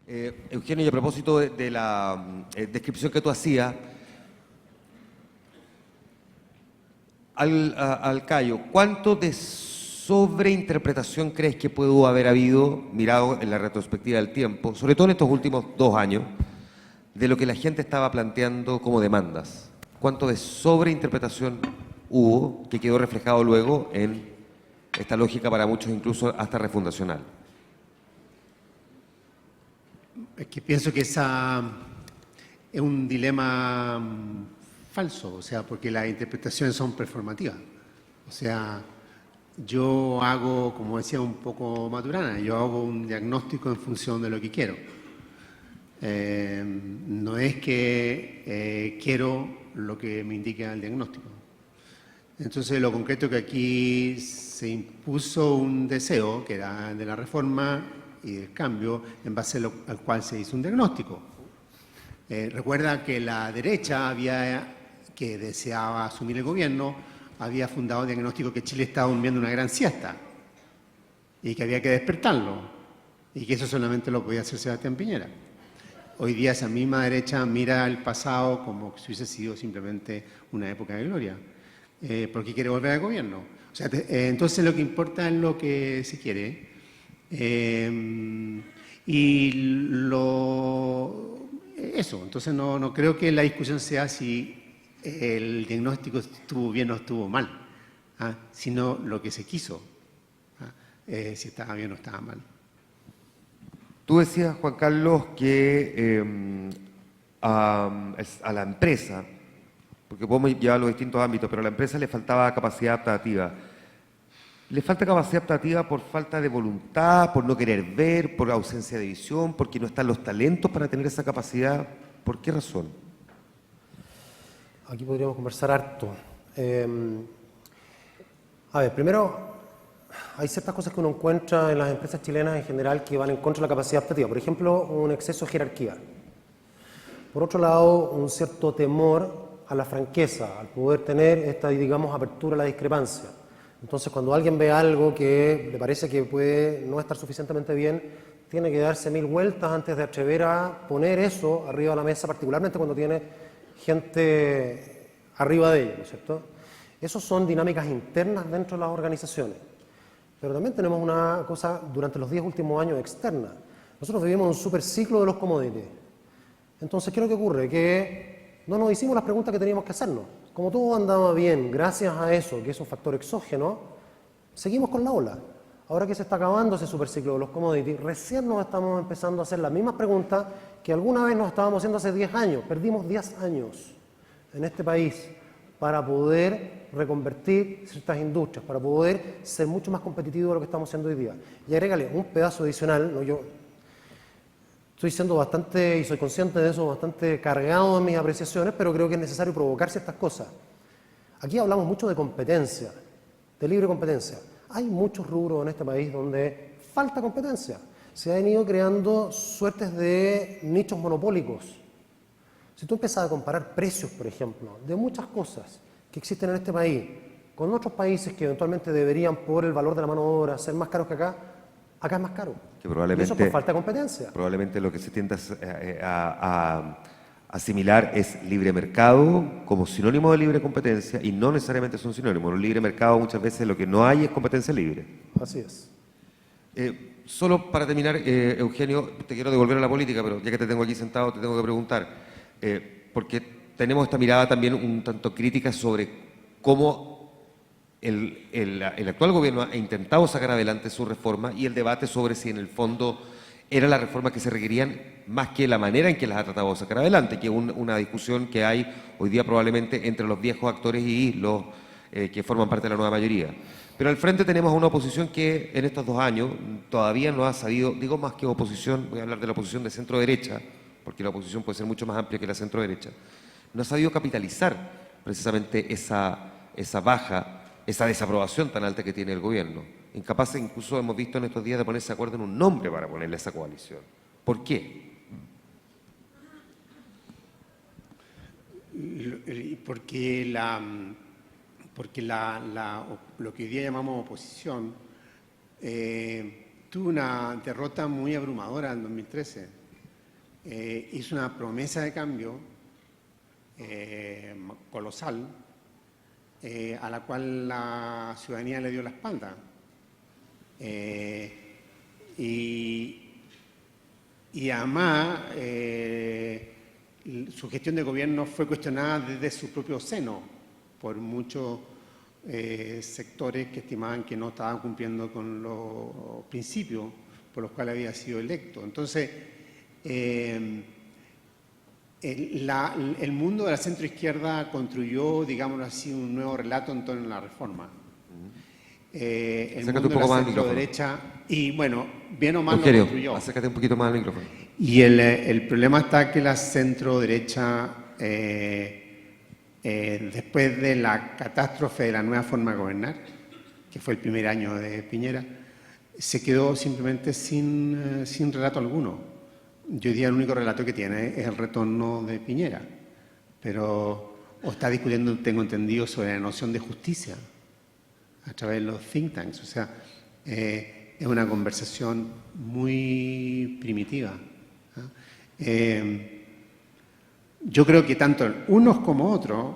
Eugenio, y a propósito de la descripción que tú hacías, al Cayo, ¿cuánto de sobreinterpretación crees que pudo haber habido, mirado en la retrospectiva del tiempo, sobre todo en estos últimos 2 años, de lo que la gente estaba planteando como demandas? ¿Cuánto de sobreinterpretación hubo que quedó reflejado luego en esta lógica para muchos incluso hasta refundacional? Es que pienso que esa es un dilema falso, o sea, porque las interpretaciones son performativas. O sea, yo hago, como decía un poco Maturana, yo hago un diagnóstico en función de lo que quiero. No es que quiero lo que me indica el diagnóstico. Entonces, lo concreto que aquí se impuso un deseo, que era de la reforma y del cambio, en base al cual se hizo un diagnóstico. Recuerda que la derecha que deseaba asumir el gobierno, había fundado el diagnóstico que Chile estaba durmiendo una gran siesta y que había que despertarlo y que eso solamente lo podía hacer Sebastián Piñera. Hoy día esa misma derecha mira el pasado como si hubiese sido simplemente una época de gloria, porque quiere volver al gobierno. O sea, entonces lo que importa es lo que se quiere. Eso, entonces no creo que la discusión sea si el diagnóstico estuvo bien o estuvo mal, sino lo que se quiso, si estaba bien o estaba mal. Tú decías, Juan Carlos, que a la empresa, porque podemos llevar los distintos ámbitos, pero a la empresa le faltaba capacidad adaptativa. ¿Le falta capacidad adaptativa por falta de voluntad, por no querer ver, por ausencia de visión, porque no están los talentos para tener esa capacidad? ¿Por qué razón? Aquí podríamos conversar harto. A ver, primero, hay ciertas cosas que uno encuentra en las empresas chilenas en general que van en contra de la capacidad adaptativa. Por ejemplo, un exceso de jerarquía. Por otro lado, un cierto temor a la franqueza, al poder tener esta, digamos, apertura a la discrepancia. Entonces, cuando alguien ve algo que le parece que puede no estar suficientemente bien, tiene que darse 1000 vueltas antes de atrever a poner eso arriba de la mesa, particularmente cuando tiene gente arriba de ella, ¿no es cierto? Esas son dinámicas internas dentro de las organizaciones. Pero también tenemos una cosa durante los 10 últimos años externa. Nosotros vivimos un superciclo de los commodities. Entonces, ¿qué es lo que ocurre? Que no nos hicimos las preguntas que teníamos que hacernos. Como todo andaba bien, gracias a eso, que es un factor exógeno, seguimos con la ola. Ahora que se está acabando ese superciclo de los commodities, recién nos estamos empezando a hacer las mismas preguntas que alguna vez nos estábamos haciendo hace 10 años. Perdimos 10 años en este país para poder reconvertir ciertas industrias, para poder ser mucho más competitivos de lo que estamos haciendo hoy día. Y agrégale un pedazo adicional, ¿no? Yo estoy siendo bastante, y soy consciente de eso, bastante cargado en mis apreciaciones, pero creo que es necesario provocar ciertas cosas. Aquí hablamos mucho de competencia, de libre competencia. Hay muchos rubros en este país donde falta competencia. Se han ido creando suertes de nichos monopólicos. Si tú empiezas a comparar precios, por ejemplo, de muchas cosas que existen en este país, con otros países que eventualmente deberían, por el valor de la mano de obra, ser más caros que acá, acá es más caro. Que probablemente, y eso por falta de competencia. Probablemente lo que se tiende a asimilar es libre mercado como sinónimo de libre competencia y no necesariamente son sinónimos. El libre mercado muchas veces lo que no hay es competencia libre. Así es. Solo para terminar, Eugenio, te quiero devolver a la política, pero ya que te tengo aquí sentado te tengo que preguntar, porque tenemos esta mirada también un tanto crítica sobre cómo el actual gobierno ha intentado sacar adelante su reforma y el debate sobre si en el fondo eran las reformas que se requerían más que la manera en que las ha tratado de sacar adelante, que es una discusión que hay hoy día probablemente entre los viejos actores y los que forman parte de la nueva mayoría. Pero al frente tenemos una oposición que en estos 2 años todavía no ha sabido, digo más que oposición, voy a hablar de la oposición de centro-derecha, porque la oposición puede ser mucho más amplia que la centro-derecha, no ha sabido capitalizar precisamente esa baja, esa desaprobación tan alta que tiene el gobierno. Incapaces, incluso hemos visto en estos días, de ponerse de acuerdo en un nombre para ponerle a esa coalición. ¿Por qué? Porque lo que hoy día llamamos oposición tuvo una derrota muy abrumadora en 2013. hizo una promesa de cambio colosal, a la cual la ciudadanía le dio la espalda. Y además, su gestión de gobierno fue cuestionada desde su propio seno por muchos sectores que estimaban que no estaban cumpliendo con los principios por los cuales había sido electo. Entonces, el mundo de la centroizquierda construyó, digámoslo así, un nuevo relato en torno a la reforma. El mundo de la centroderecha, y bueno, bien o mal Eugenio, lo construyó. acércate un poquito más al micrófono. Y el problema está que la centroderecha, después de la catástrofe de la nueva forma de gobernar, que fue el primer año de Piñera, se quedó simplemente sin relato alguno. Yo diría el único relato que tiene es el retorno de Piñera, pero o está discutiendo, tengo entendido, sobre la noción de justicia a través de los think tanks. O sea, es una conversación muy primitiva. Yo creo que tanto unos como otros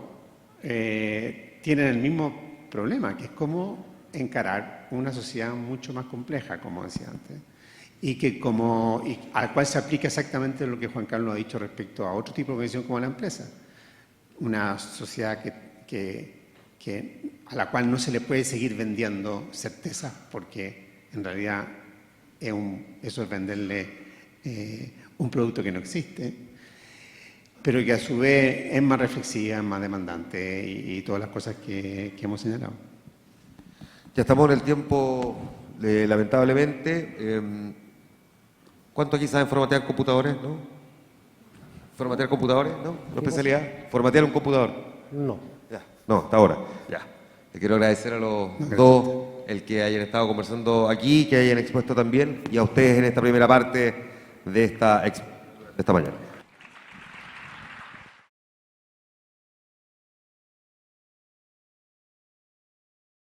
tienen el mismo problema, que es cómo encarar una sociedad mucho más compleja, como decía antes, y al cual se aplica exactamente lo que Juan Carlos ha dicho respecto a otro tipo de organización como la empresa. Una sociedad a la cual no se le puede seguir vendiendo certezas, porque en realidad eso es venderle un producto que no existe, pero que a su vez es más reflexiva, es más demandante y todas las cosas que hemos señalado. Ya estamos en el tiempo, lamentablemente. ¿Cuánto aquí saben formatear computadores? ¿No? ¿Formatear computadores? ¿No? ¿No especialidad? ¿Formatear un computador? No. Ya. No, hasta ahora. Ya. Le quiero agradecer a los dos el que hayan estado conversando aquí, que hayan expuesto también, y a ustedes en esta primera parte de esta mañana.